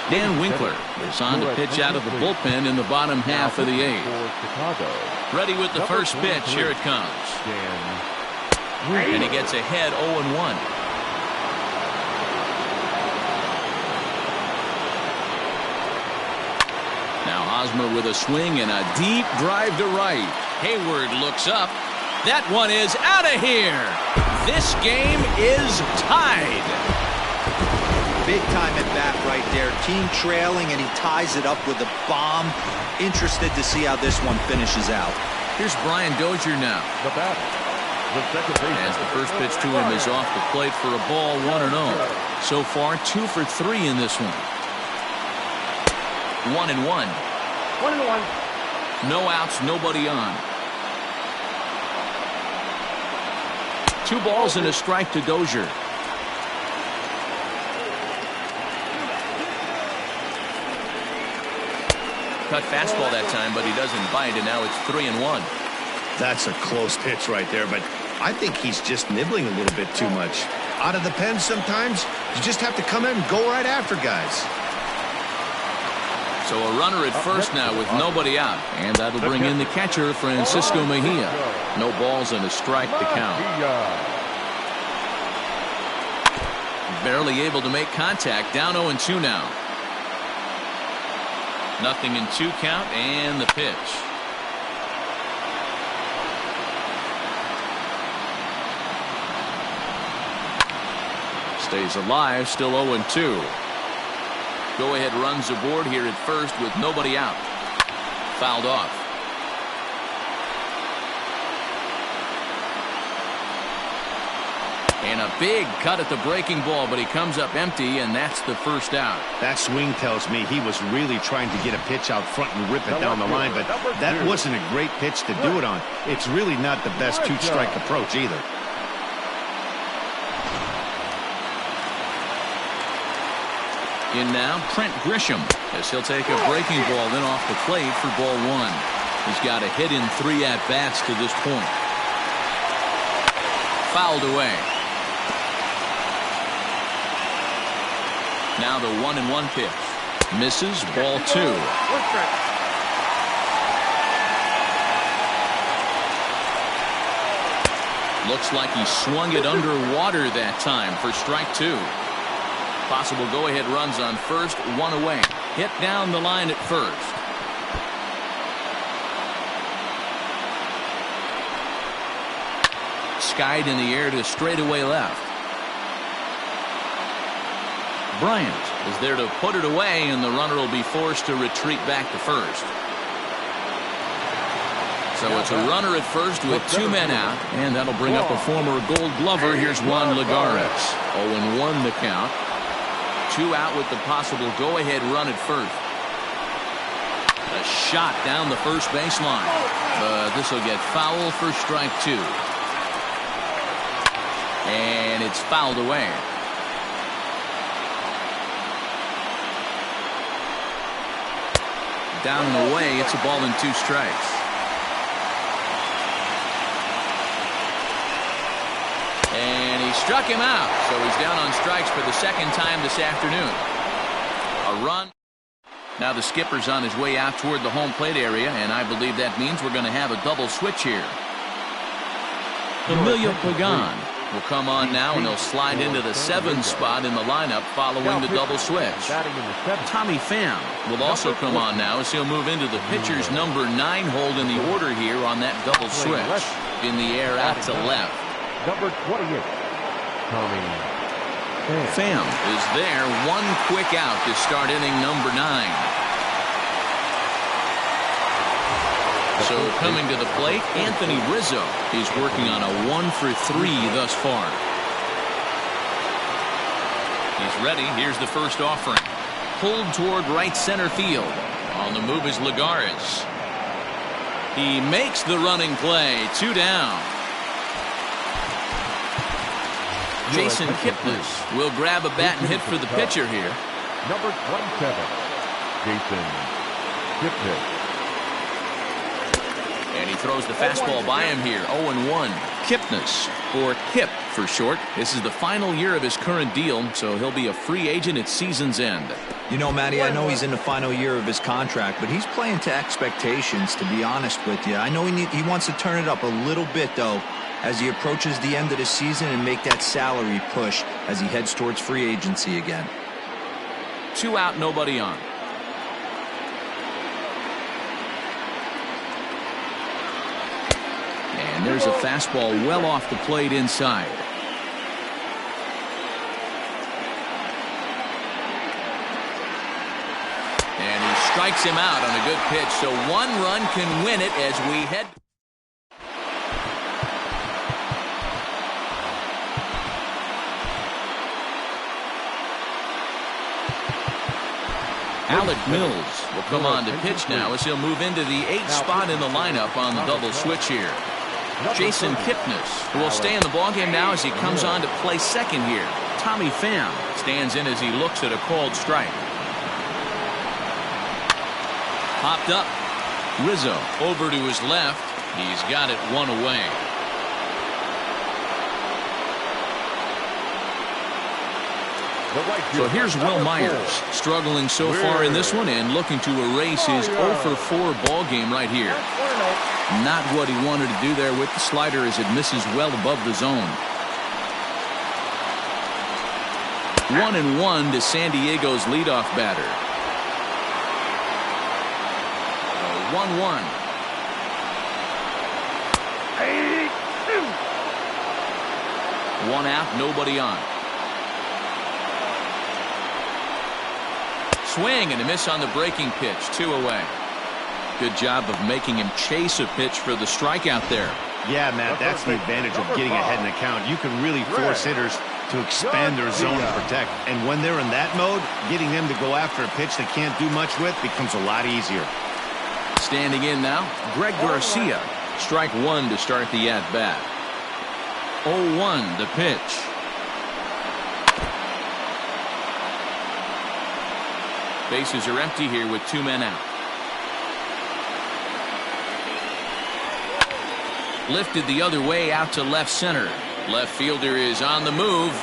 Dan Winkler is on to pitch out of the bullpen in the bottom half of the 8th. Ready with the first pitch. Here it comes. And he gets ahead 0-1. Now Hosmer with a swing and a deep drive to right. Hayward looks up. That one is out of here. This game is tied. Big time at bat right there. Team trailing, and he ties it up with a bomb. Interested to see how this one finishes out. Here's Brian Dozier now. The batter, the second baseman. As the first pitch to him is off the plate for a ball, 1-0. So far, 2 for 3 in this one. 1-1. 1-1. No outs, nobody on. 2 balls and a strike to Dozier. Cut fastball that time, but he doesn't bite, and now it's 3-1. That's a close pitch right there, but I think he's just nibbling a little bit too much. Out of the pen sometimes, you just have to come in and go right after guys. So a runner at first now with nobody out, and that'll bring in the catcher, Francisco Mejia. No balls and a strike to count. Barely able to make contact, down 0-2 now. 0-2 count, and the pitch. Stays alive, still 0-2. Go-ahead runs aboard here at first with nobody out. Fouled off. And a big cut at the breaking ball, but he comes up empty, and that's the first out. That swing tells me he was really trying to get a pitch out front and rip it down the line, but that wasn't a great pitch to do it on. It's really not the best two-strike approach either. In now, Trent Grisham, as he'll take a breaking ball then off the plate for ball 1. He's got a hit in 3 at-bats to this point. Fouled away. Now the 1-1 pitch. Misses, ball 2. Looks like he swung it underwater that time for strike 2. Possible go-ahead runs on first, 1 away. Hit down the line at first. Skied in the air to straightaway left. Bryant is there to put it away, and the runner will be forced to retreat back to first. So it's a runner at first with 2 men out, and that'll bring up a former Gold Glover. Here's Juan Lagares. 0-1 the count. 2 out with the possible go-ahead run at first. A shot down the first baseline, but this will get foul for strike 2. And it's fouled away. Down and away, it's a ball and 2 strikes. And he struck him out, so he's down on strikes for the second time this afternoon. A run. Now the skipper's on his way out toward the home plate area, and I believe that means we're going to have a double switch here. Emilio Pagan will come on now, and he'll slide into the 7th spot in the lineup following the double switch. Tommy Pham will also come on now, as he'll move into the pitcher's number 9 hold in the order here on that double switch. In the air out to left. Number 28, Tommy Pham is there, 1 quick out to start inning number 9. So coming to the plate, Anthony Rizzo. He's working on a 1 for 3 thus far. He's ready. Here's the first offering. Pulled toward right center field. On the move is Lagares. He makes the running play. 2 down. Jason Kipnis will grab a bat and hit for the pitcher here. Number 27, Jason Kipnis. And he throws the fastball by him here. 0-1. Kipnis, or Kip for short. This is the final year of his current deal, so he'll be a free agent at season's end. You know, Matty, I know he's in the final year of his contract, but he's playing to expectations, to be honest with you. I know he wants to turn it up a little bit, though, as he approaches the end of the season and make that salary push as he heads towards free agency again. 2 out, nobody on. And there's a fastball well off the plate inside. strikes him out on a good pitch, so one run can win it as we head. Alec Mills will come on to pitch now as he'll move into the 8th spot in the lineup on the double switch here. Jason Kipnis, who will stay in the ballgame now as he comes on to play second here. Tommy Pham stands in as he looks at a called strike. Popped up. Rizzo over to his left. He's got it one away. So here's Will Myers, struggling so far in this one and looking to erase his 0 for 4 ball game right here. Not what he wanted to do there with the slider as it misses well above the zone. 1-1 to San Diego's leadoff batter. 1-1. 1 out, nobody on. Swing and a miss on the breaking pitch. 2 away. Good job of making him chase a pitch for the strikeout there. Yeah, Matt, that's the advantage of getting ahead in the count. You can really force hitters to expand their zone and protect. And when they're in that mode, getting them to go after a pitch they can't do much with becomes a lot easier. Standing in now, Greg Garcia. Strike 1 to start the at-bat. 0-1 the pitch. Bases are empty here with 2 men out. Lifted the other way out to left center. Left fielder is on the move.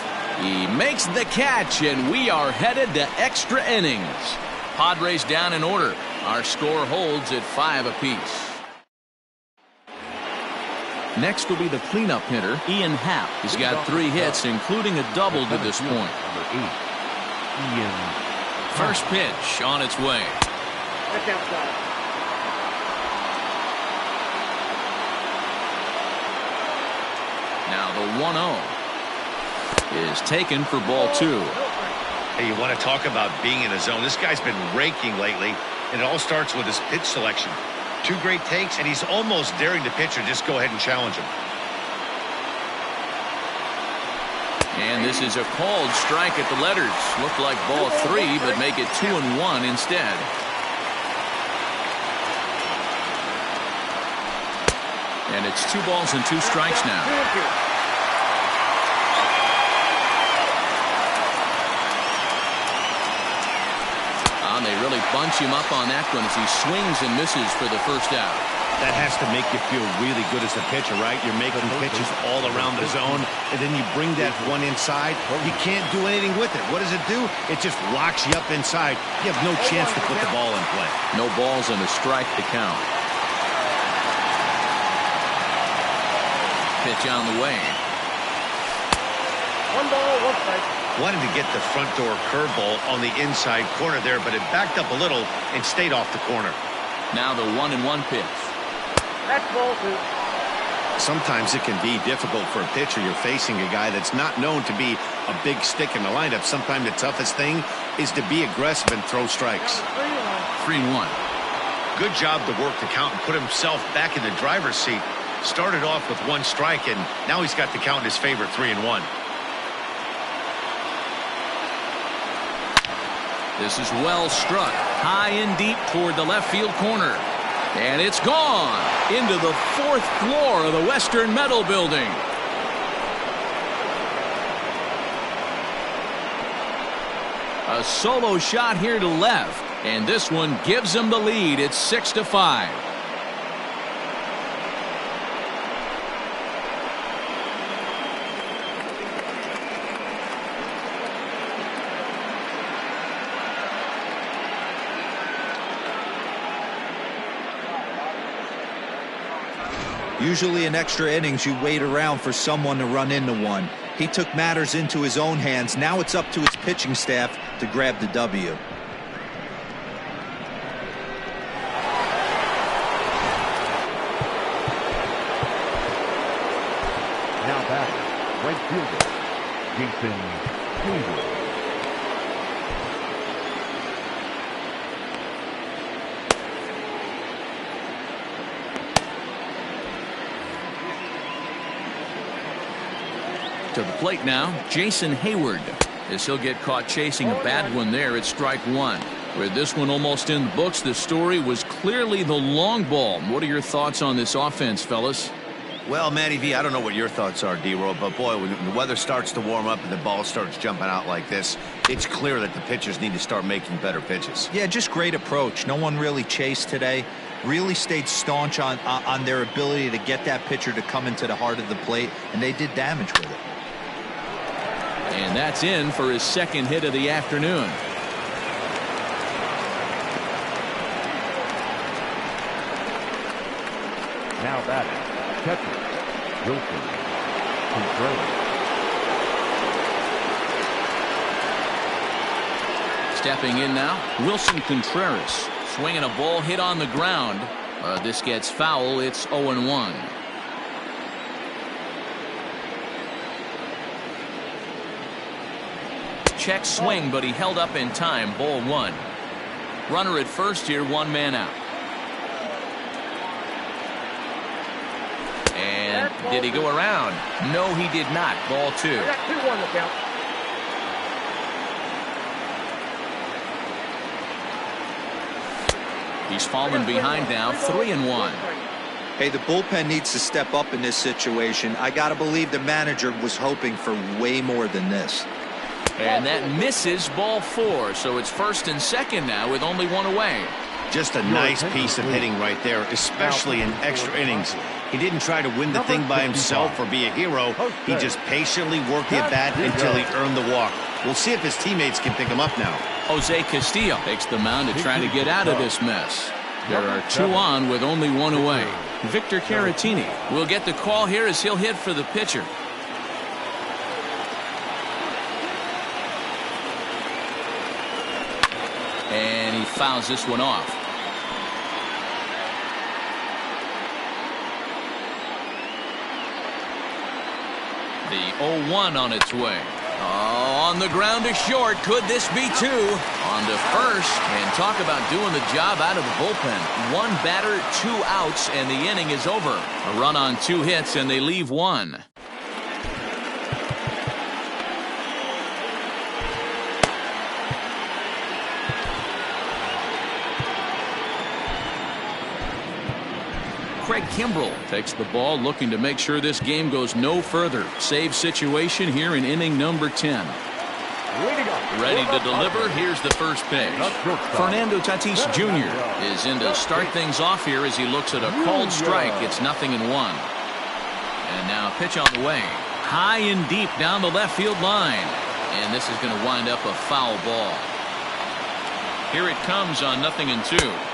He makes the catch, and we are headed to extra innings. Padres down in order. Our score holds at 5 apiece. Next will be the cleanup hitter, Ian Happ. He's got 3 hits, including a double to this point. First pitch on its way. Now the 1-0 is taken for ball 2. Hey, you want to talk about being in a zone? This guy's been raking lately, and it all starts with his pitch selection. 2 great takes, and he's almost daring the pitcher just go ahead and challenge him. And this is a called strike at the letters. Looked like ball 3, but make it 2-1 instead. And it's 2 balls and 2 strikes now. They really bunch him up on that one as he swings and misses for the first out. That has to make you feel really good as a pitcher, right? You're making pitches all around the zone, and then you bring that one inside. You can't do anything with it. What does it do? It just locks you up inside. You have no chance to put the ball in play. No balls and a strike to count. Pitch on the way. 1 ball, 1 strike. Wanted to get the front door curveball on the inside corner there, but it backed up a little and stayed off the corner. Now the 1-1 pitch. That's ball 2. Sometimes it can be difficult for a pitcher. You're facing a guy that's not known to be a big stick in the lineup. Sometimes the toughest thing is to be aggressive and throw strikes. 3-1. Good job to work the count and put himself back in the driver's seat. Started off with 1 strike, and now he's got the count in his favor, 3-1. This is well struck, high and deep toward the left field corner. And it's gone into the 4th floor of the Western Metal Building. A solo shot here to left, and this one gives them the lead. It's 6-5. Usually in extra innings, you wait around for someone to run into one. He took matters into his own hands. Now it's up to his pitching staff to grab the W. Now back, right fielder, Jason Hayward. To the plate now, Jason Hayward. As he'll get caught chasing a bad one there at strike one. With this one almost in the books, the story was clearly the long ball. What are your thoughts on this offense, fellas? Well, Matty V, I don't know what your thoughts are, D-Roll, but boy, when the weather starts to warm up and the ball starts jumping out like this, it's clear that the pitchers need to start making better pitches. Yeah, just great approach. No one really chased today. Really stayed staunch on their ability to get that pitcher to come into the heart of the plate, and they did damage with it. And that's in for his second hit of the afternoon. Now batting, catcher, Wilson Contreras. Stepping in now, Wilson Contreras. Swinging a ball hit on the ground. This gets foul. It's 0-1. Check swing, but he held up in time. Ball one. Runner at first here, one man out. And did he go around? No, he did not. Ball two. I got 2-1 to count. He's fallen behind now, 3-1. Hey, the bullpen needs to step up in this situation. I got to believe the manager was hoping for way more than this. And that misses, ball four. So it's first and second now with only one away. Just a nice piece of hitting right there, especially in extra innings. He didn't try to win the thing by himself or be a hero. He just patiently worked the at-bat until he earned the walk. We'll see if his teammates can pick him up now. Jose Castillo takes the mound to try to get out of this mess. There are two on with only one away. Victor Caratini will get the call here as he'll hit for the pitcher. And he fouls this one off. The 0-1 on its way. Oh, on the ground to short. Could this be two? On to first. And talk about doing the job out of the bullpen. One batter, 2 outs, and the inning is over. A run on 2 hits, and they leave one. Craig Kimbrell takes the ball, looking to make sure this game goes no further. Save situation here in inning number 10. Ready to deliver. Here's the first pitch. Fernando Tatis Jr. is in to start things off here as he looks at a called strike. It's 0-1. And now pitch on the way. High and deep down the left field line. And this is going to wind up a foul ball. Here it comes on 0-2.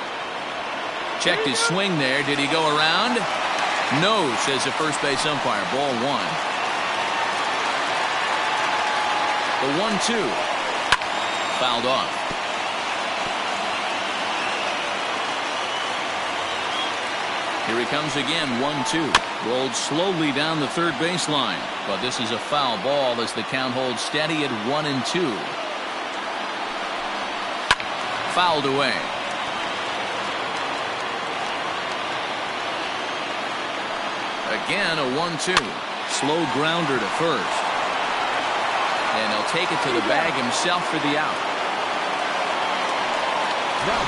Checked his swing there. Did he go around? No, says the first base umpire. Ball one. The 1-2. Fouled off. Here he comes again. 1-2. Rolled slowly down the third baseline. But this is a foul ball as the count holds steady at 1-2. Fouled away. Again, a 1-2. Slow grounder to first. And he'll take it to the bag himself for the out.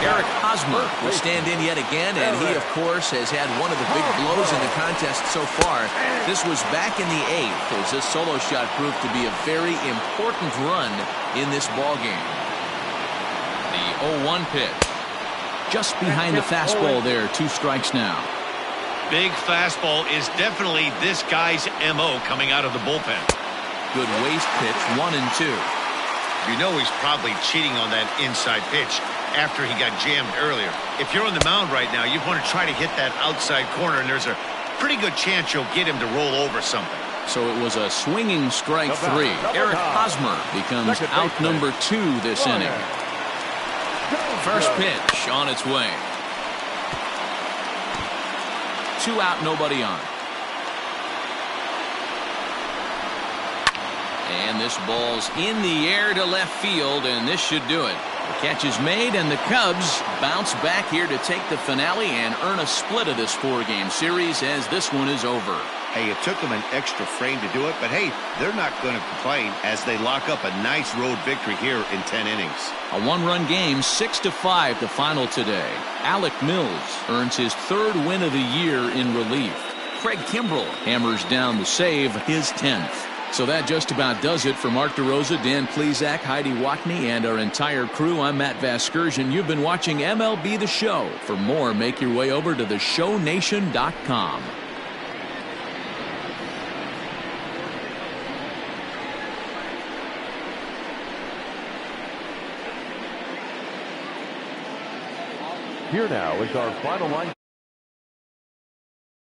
Eric Hosmer will stand in yet again, and he, of course, has had one of the big blows in the contest so far. This was back in the 8th, as this solo shot proved to be a very important run in this ballgame. The 0-1 pitch. Just behind the fastball there, 2 strikes now. Big fastball is definitely this guy's MO coming out of the bullpen. Good waist pitch, 1-2. You know he's probably cheating on that inside pitch after he got jammed earlier. If you're on the mound right now, you want to try to hit that outside corner, and there's a pretty good chance you'll get him to roll over something. So it was a swinging strike 3. Eric Hosmer becomes out number 2 this inning. First pitch on its way. 2 out, nobody on. And this ball's in the air to left field, and this should do it. The catch is made, and the Cubs bounce back here to take the finale and earn a split of this 4-game series as this one is over. Hey, it took them an extra frame to do it, but hey, they're not going to complain as they lock up a nice road victory here in 10 innings. A one-run game, 6-5 the final today. Alec Mills earns his 3rd win of the year in relief. Craig Kimbrell hammers down the save, his 10th. So that just about does it for Mark DeRosa, Dan Plesac, Heidi Watney, and our entire crew. I'm Matt Vasgersian. You've been watching MLB The Show. For more, make your way over to theshownation.com. Here now is our final line.